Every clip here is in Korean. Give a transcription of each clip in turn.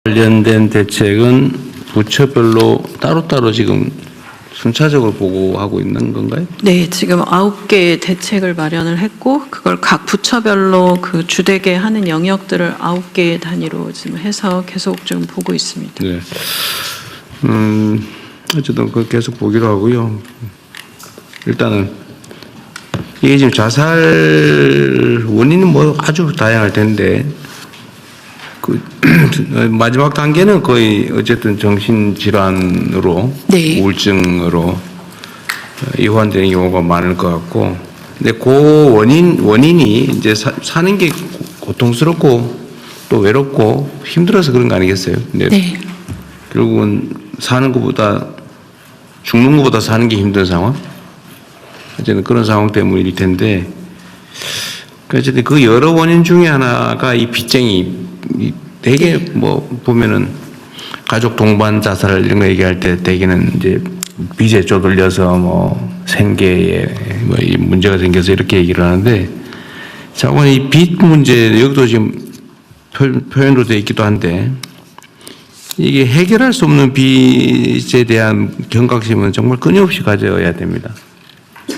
관련된 대책은 부처별로 따로따로 지금 순차적으로 보고하고 있는 건가요? 네, 지금 9개의 대책을 마련을 했고 그걸 각 부처별로 그 주되게 하는 영역들을 9개 단위로 지금 해서 계속 지금 보고 있습니다. 네. 어쨌든 그 계속 보기로 하고요. 일단은 이게 지금 자살 원인은 뭐 아주 다양할 텐데 그 마지막 단계는 거의 어쨌든 정신질환으로 네. 우울증으로 이환되는 경우가 많을 것 같고, 근데 그 원인이 이제 사는 게 고통스럽고 또 외롭고 힘들어서 그런 거 아니겠어요? 근데 네. 결국은 사는 것보다 죽는 것보다 사는 게 힘든 상황? 어쨌든 그런 상황 때문일 텐데, 어쨌든 그 여러 원인 중에 하나가 이 빚쟁이. 되게 뭐 보면은 가족 동반 자살 이런 거 얘기할 때 대개는 이제 빚에 쪼들려서 뭐 생계에 뭐 이 문제가 생겨서 이렇게 얘기를 하는데, 자고는 이 빚 문제 여기도 지금 표현으로 되어 있기도 한데, 이게 해결할 수 없는 빚에 대한 경각심은 정말 끊임없이 가져야 됩니다.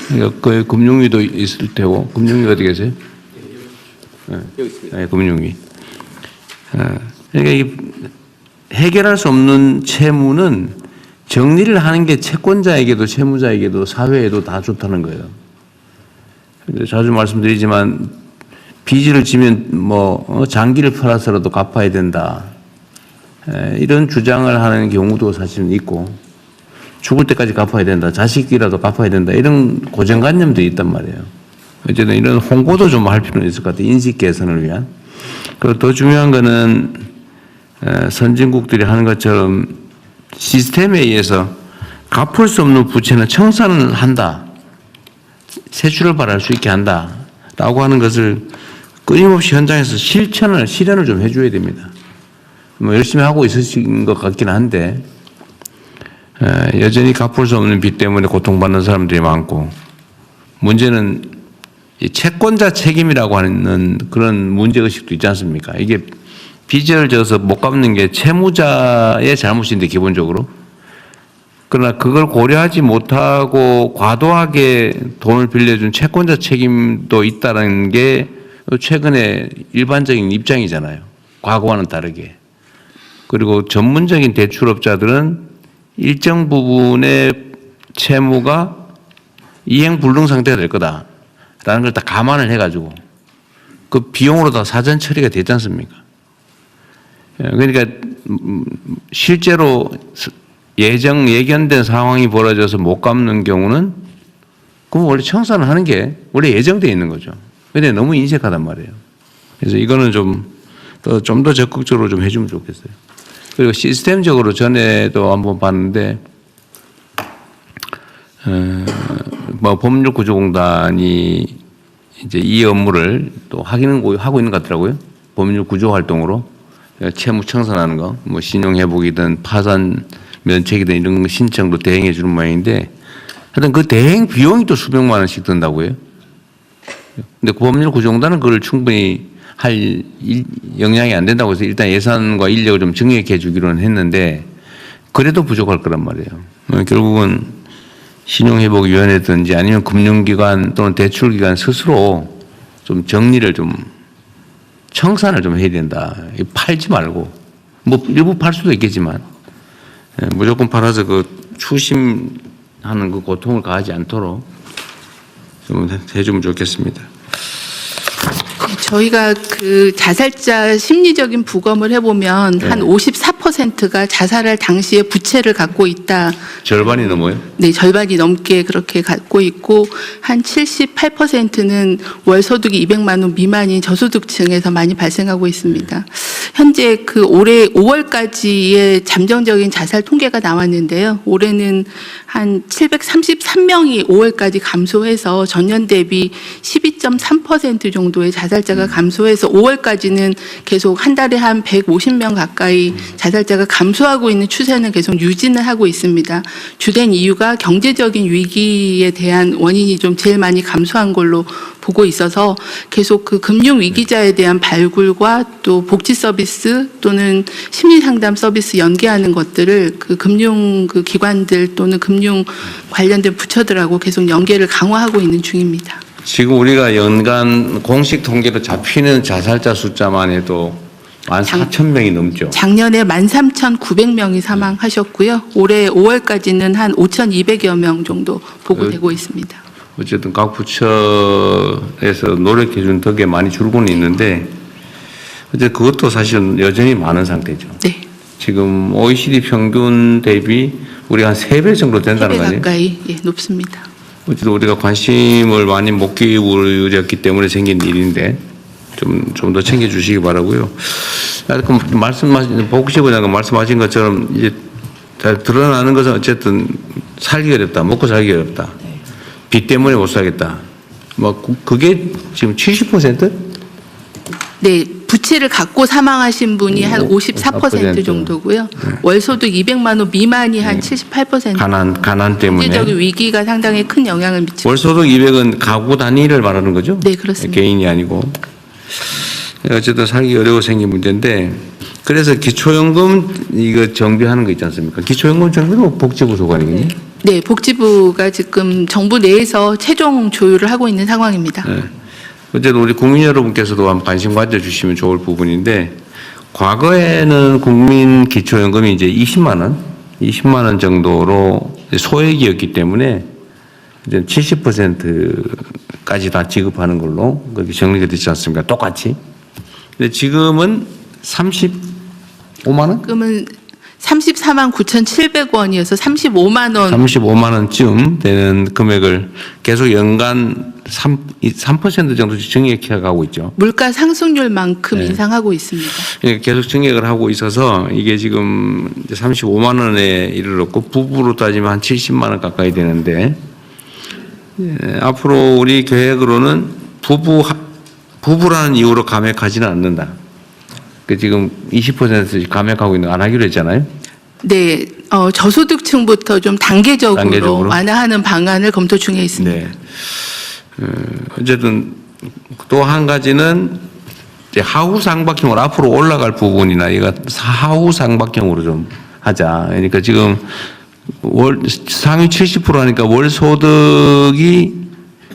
그러니까 그 금융위도 있을 테고, 금융위 어디 계세요? 네, 금융위. 그러니까 이 해결할 수 없는 채무는 정리를 하는 게 채권자에게도 채무자에게도 사회에도 다 좋다는 거예요. 자주 말씀드리지만 빚을 지면 뭐 장기를 팔아서라도 갚아야 된다. 이런 주장을 하는 경우도 사실은 있고, 죽을 때까지 갚아야 된다. 자식이라도 갚아야 된다. 이런 고정관념도 있단 말이에요. 어쨌든 이런 홍보도 좀 할 필요는 있을 것 같아요. 인식 개선을 위한. 그리고 더 중요한 거는 선진국들이 하는 것처럼 시스템에 의해서 갚을 수 없는 부채는 청산을 한다. 세출을 바랄 수 있게 한다. 라고 하는 것을 끊임없이 현장에서 실현을 좀 해줘야 됩니다. 뭐 열심히 하고 있으신 것 같긴 한데, 여전히 갚을 수 없는 빚 때문에 고통받는 사람들이 많고, 문제는 이 채권자 책임이라고 하는 그런 문제의식도 있지 않습니까? 이게 빚을 져서 못 갚는 게 채무자의 잘못인데 기본적으로. 그러나 그걸 고려하지 못하고 과도하게 돈을 빌려준 채권자 책임도 있다는 게 최근에 일반적인 입장이잖아요. 과거와는 다르게. 그리고 전문적인 대출업자들은 일정 부분의 채무가 이행불능 상태가 될 거다 라는 걸 다 감안을 해가지고 그 비용으로 다 사전 처리가 되지 않습니까? 그러니까 실제로 예견된 상황이 벌어져서 못 갚는 경우는 그럼 원래 청산을 하는 게 원래 예정되어 있는 거죠. 근데 너무 인색하단 말이에요. 그래서 이거는 좀 더 적극적으로 좀 해주면 좋겠어요. 그리고 시스템적으로 전에도 한번 봤는데, 뭐 법률구조공단이 이제 이 업무를 또 하고 있는 것 같더라고요. 법률구조 활동으로 채무 청산하는 거, 뭐 신용회복이든 파산 면책이든 이런 신청도 대행해 주는 모양인데, 하여튼 그 대행 비용이 또 수백만 원씩 든다고요. 근데 그 법률구조공단은 그걸 충분히 할 역량이 안 된다고 해서 일단 예산과 인력을 좀 증액해 주기로는 했는데, 그래도 부족할 거란 말이에요. 결국은 신용회복위원회든지 아니면 금융기관 또는 대출기관 스스로 좀 정리를 좀 청산을 좀 해야 된다. 팔지 말고, 뭐 일부 팔 수도 있겠지만 무조건 팔아서 그 추심하는 그 고통을 가하지 않도록 좀 해주면 좋겠습니다. 저희가 그 자살자 심리적인 부검을 해보면 한 54%가 자살할 당시에 부채를 갖고 있다. 절반이 넘어요? 네, 절반이 넘게 그렇게 갖고 있고, 한 78%는 월소득이 200만 원 미만인 저소득층에서 많이 발생하고 있습니다. 현재 그 올해 5월까지의 잠정적인 자살 통계가 나왔는데요. 올해는 한 733명이 5월까지 감소해서 전년 대비 12.3% 정도의 자살자가 자살자가 감소해서 5월까지는 계속 한 달에 한 150명 가까이 자살자가 감소하고 있는 추세는 계속 유지는 하고 있습니다. 주된 이유가 경제적인 위기에 대한 원인이 좀 제일 많이 감소한 걸로 보고 있어서 계속 그 금융 위기자에 대한 발굴과 또 복지 서비스 또는 심리 상담 서비스 연계하는 것들을 그 금융 그 기관들 또는 금융 관련된 부처들하고 계속 연계를 강화하고 있는 중입니다. 지금 우리가 연간 공식 통계로 잡히는 자살자 숫자만 해도 14,000명이 넘죠. 작년에 13,900명이 사망하셨고요. 올해 5월까지는 한 5,200여 명 정도 보고되고 있습니다. 어쨌든 각 부처에서 노력해 준 덕에 많이 줄고는 있는데 어쨌든 그것도 사실은 여전히 많은 상태죠. 네. 지금 OECD 평균 대비 우리가 한 3배 정도 된다는 3배 거 아니에요? 가까이 높습니다. 어쨌든 우리가 관심을 많이 못 기울였기 때문에 생긴 일인데 좀 더 챙겨주시기 바라고요. 복지부장관 말씀하신 것처럼 이제 잘 드러나는 것은 어쨌든 살기 어렵다, 먹고 살기 어렵다, 빚 때문에 못 살겠다. 뭐 그게 지금 70%? 네, 부채를 갖고 사망하신 분이 한 54% 정도고요. 월소득 200만 원 미만이 한 78%. 가난 때문에. 경제적인 위기가 상당히 큰 영향을 미치고. 월소득 200은 가구 단위를 말하는 거죠? 네, 그렇습니다. 개인이 아니고. 어쨌든 살기 어려워 생긴 문제인데 그래서 기초연금 이거 정비하는 거 있지 않습니까? 기초연금 정비는 복지부 소관이거든요. 네, 복지부가 지금 정부 내에서 최종 조율을 하고 있는 상황입니다. 네. 어쨌든 우리 국민 여러분께서도 한번 관심 가져주시면 좋을 부분인데 과거에는 국민 기초연금이 이제 20만 원 정도로 소액이었기 때문에 이제 70%까지 다 지급하는 걸로 그렇게 정리가 됐지 않습니까? 똑같이. 근데 지금은 35만 원? 지금은 34만 9,700원이어서 35만 원. 35만 원쯤 되는 금액을 계속 연간 3% 정도씩 증액해 가고 있죠. 물가 상승률만큼 네. 인상하고 있습니다. 예, 계속 증액을 하고 있어서 이게 지금 이제 35만 원에 이르렀고 부부로 따지면 한 70만 원 가까이 되는데 앞으로 우리 계획으로는 부부라는 이유로 감액하지는 않는다. 그 지금 20%씩 감액하고 있는 안 하기로 했잖아요. 네, 저소득층부터 좀 단계적으로 완화하는 방안을 검토 중에 있습니다. 네. 어쨌든 또 한 가지는 이제 하후 상박형으로 앞으로 올라갈 부분이나 이거 하후 상박형으로 좀 하자. 그러니까 지금 상위 70% 하니까 월 소득이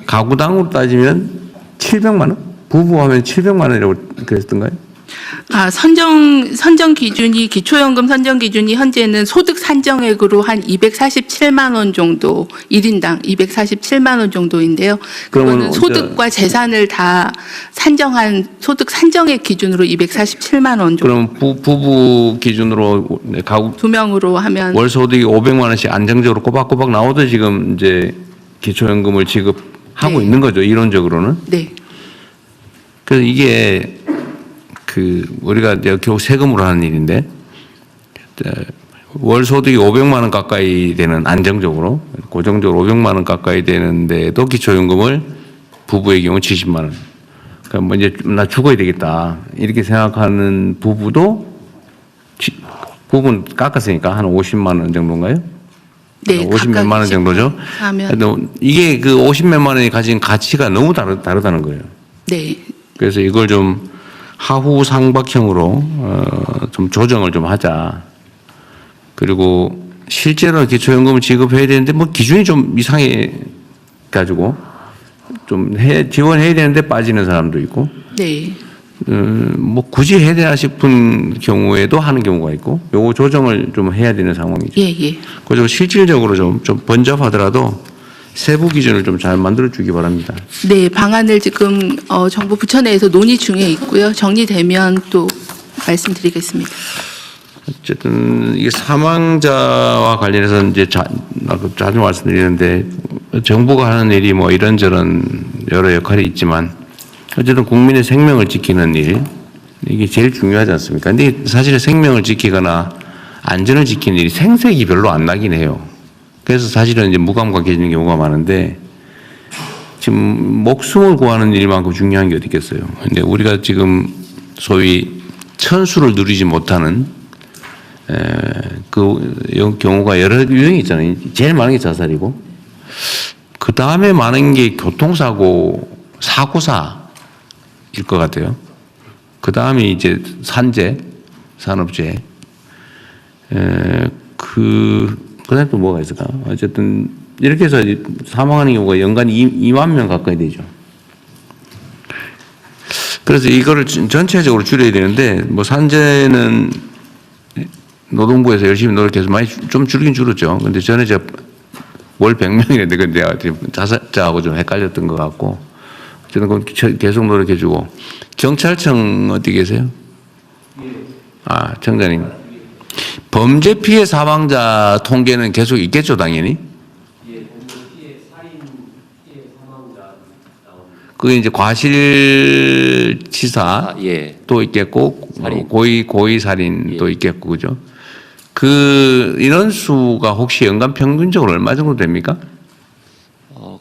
가구당으로 따지면 700만 원? 부부하면 700만 원이라고 그랬던가요? 선정 기준이 기초연금 선정 기준이 현재는 소득 산정액으로 한 247만 원 정도 1인당 247만 원 정도인데요. 그거는 소득과 재산을 다 산정한 소득 산정액 기준으로 247만 원 정도. 그럼 부부 기준으로 가구 두 명으로 하면 월 소득이 500만 원씩 안정적으로 꼬박꼬박 나오도 지금 이제 기초연금을 지급하고 네. 있는 거죠. 이론적으로는. 네. 그래서 이게 우리가 이제 결국 세금으로 하는 일인데 월 소득이 500만 원 가까이 되는 안정적으로 고정적으로 500만 원 가까이 되는데도 기초연금을 부부의 경우 70만 원. 그럼 뭐 이제 나 죽어야 되겠다 이렇게 생각하는 부부는 깎았으니까 한 50만 원 정도인가요? 네, 50몇만 원 정도죠. 하면 이게 그 50몇만 원이 가진 가치가 너무 다르다는 거예요. 네. 그래서 이걸 좀 하후 상박형으로 좀 조정을 좀 하자. 그리고 실제로 기초연금을 지급해야 되는데 뭐 기준이 좀 이상해 가지고 좀 지원해야 되는데 빠지는 사람도 있고. 네. 뭐 굳이 해야 되나 싶은 경우에도 하는 경우가 있고, 요거 조정을 좀 해야 되는 상황이죠. 예. 그래서 실질적으로 좀 번잡하더라도 세부 기준을 좀 잘 만들어 주기 바랍니다. 네, 방안을 지금 정부 부처 내에서 논의 중에 있고요. 정리되면 또 말씀드리겠습니다. 어쨌든 이게 사망자와 관련해서 이제 자주 말씀드리는데 정부가 하는 일이 뭐 이런저런 여러 역할이 있지만 어쨌든 국민의 생명을 지키는 일 이게 제일 중요하지 않습니까? 근데 사실 생명을 지키거나 안전을 지키는 일이 생색이 별로 안 나긴 해요. 그래서 사실은 이제 무감각해지는 경우가 많은데 지금 목숨을 구하는 일만큼 중요한 게 어디 있겠어요. 근데 우리가 지금 소위 천수를 누리지 못하는 그 경우가 여러 유형이 있잖아요. 제일 많은 게 자살이고, 그 다음에 많은 게 교통사고, 사고사일 것 같아요. 그 다음에 이제 산재, 산업재해, 그다음에 또 뭐가 있을까? 어쨌든 이렇게 해서 사망하는 경우가 연간 2만 명 가까이 되죠. 그래서 이거를 전체적으로 줄여야 되는데, 뭐 산재는 노동부에서 열심히 노력해서 많이 좀 줄긴 줄었죠. 근데 전에 제가 월 100명이랬는데 근데 내가 자살자하고 좀 헷갈렸던 것 같고, 저는 그건 계속 노력해주고. 경찰청 어디 계세요? 아, 청장님. 범죄 피해 사망자 통계는 계속 있겠죠, 당연히? 예, 범죄 피해, 살인 피해 사망자 나옵니다. 그게 이제 과실치사 예. 또 있겠고, 살인. 고의 살인도 예. 있겠고, 그죠? 그 인원수가 혹시 연간 평균적으로 얼마 정도 됩니까?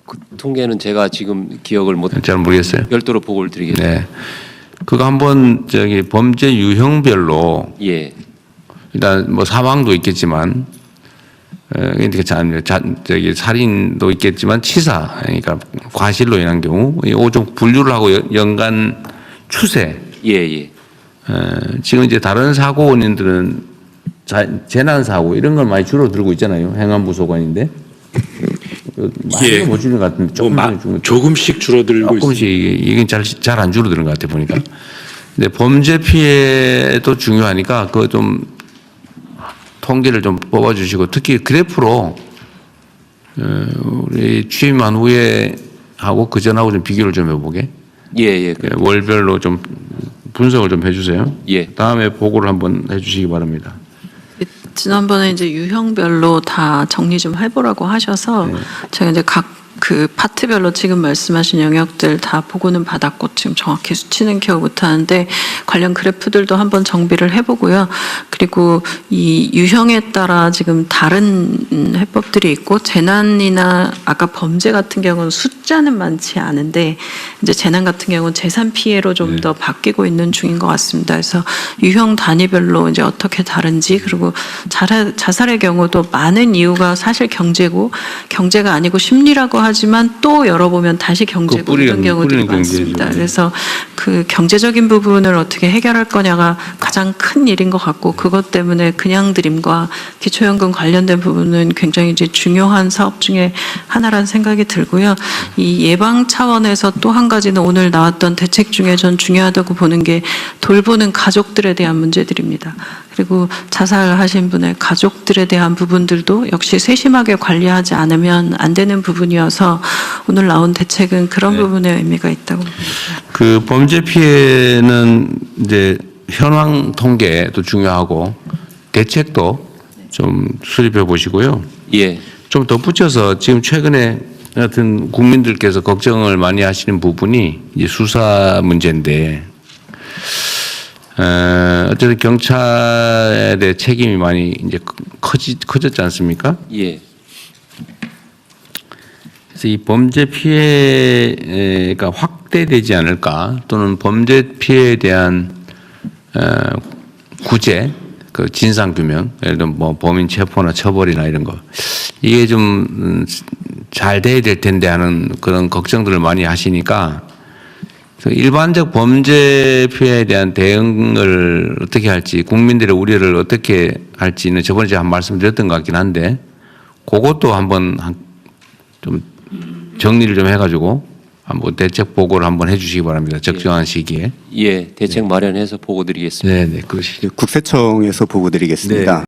그 통계는 제가 지금 기억을 못. 잘 모르겠어요. 별도로 보고를 드리겠습니다. 네. 그거 한번 범죄 유형별로 예. 일단 뭐 사망도 있겠지만, 살인도 있겠지만 치사, 그러니까 과실로 인한 경우, 이거 좀 분류를 하고 연간 추세. 예, 예. 지금 이제 다른 사고 원인들은 재난 사고 이런 걸 많이 줄어들고 있잖아요. 행안부 소관인데. 많이 못 줄인 것 같은데 조금씩 줄어들고 조금씩 이게 잘 안 줄어드는 것 같아 보니까. 근데 범죄 피해도 중요하니까 그거 좀 통계를 좀 뽑아주시고, 특히 그래프로 우리 취임한 후에 하고 그 전하고 좀 비교를 좀 해보게. 예, 예. 월별로 좀 분석을 좀 해주세요. 예. 다음에 보고를 한번 해주시기 바랍니다. 지난번에 이제 유형별로 다 정리 좀 해보라고 하셔서 제가 이제 각 그 파트별로 지금 말씀하신 영역들 다 보고는 받았고 지금 정확히 수치는 겨우 못하는데 관련 그래프들도 한번 정비를 해보고요. 그리고 이 유형에 따라 지금 다른 해법들이 있고, 재난이나 아까 범죄 같은 경우는 숫자는 많지 않은데 이제 재난 같은 경우는 재산 피해로 좀 더 바뀌고 있는 중인 것 같습니다. 그래서 유형 단위별로 이제 어떻게 다른지, 그리고 자살의 경우도 많은 이유가 사실 경제고, 경제가 아니고 심리라고 하지만 또 열어보면 다시 경제고 이런 경우들이 많습니다. 그래서 그 경제적인 부분을 어떻게 해결할 거냐가 가장 큰 일인 것 같고, 그것 때문에 그냥 드림과 기초연금 관련된 부분은 굉장히 이제 중요한 사업 중에 하나라는 생각이 들고요. 이 예방 차원에서 또 한 가지는 오늘 나왔던 대책 중에 전 중요하다고 보는 게 돌보는 가족들에 대한 문제들입니다. 그리고 자살하신 분의 가족들에 대한 부분들도 역시 세심하게 관리하지 않으면 안 되는 부분이어서 오늘 나온 대책은 그런 부분에 의미가 있다고 봅니다. 그 범죄 피해는 이제 현황 통계도 중요하고 대책도 좀 수립해 보시고요. 예. 좀 덧붙여서 지금 최근에 하여튼 국민들께서 걱정을 많이 하시는 부분이 이제 수사 문제인데, 어쨌든 경찰의 책임이 많이 이제 커졌지 않습니까? 예. 그래서 이 범죄 피해가 확대되지 않을까, 또는 범죄 피해에 대한 구제, 그 진상 규명, 예를 들어 뭐 범인 체포나 처벌이나 이런 거, 이게 좀 잘 돼야 될 텐데 하는 그런 걱정들을 많이 하시니까, 일반적 범죄 피해에 대한 대응을 어떻게 할지, 국민들의 우려를 어떻게 할지는 저번에 제가 한 말씀 드렸던 것 같긴 한데, 그것도 한번 좀 정리를 좀 해가지고 한번 대책 보고를 한번 해주시기 바랍니다. 적정한 시기에. 예. 대책 마련해서 보고 드리겠습니다. 네, 그러시죠. 국세청에서 보고 드리겠습니다. 네.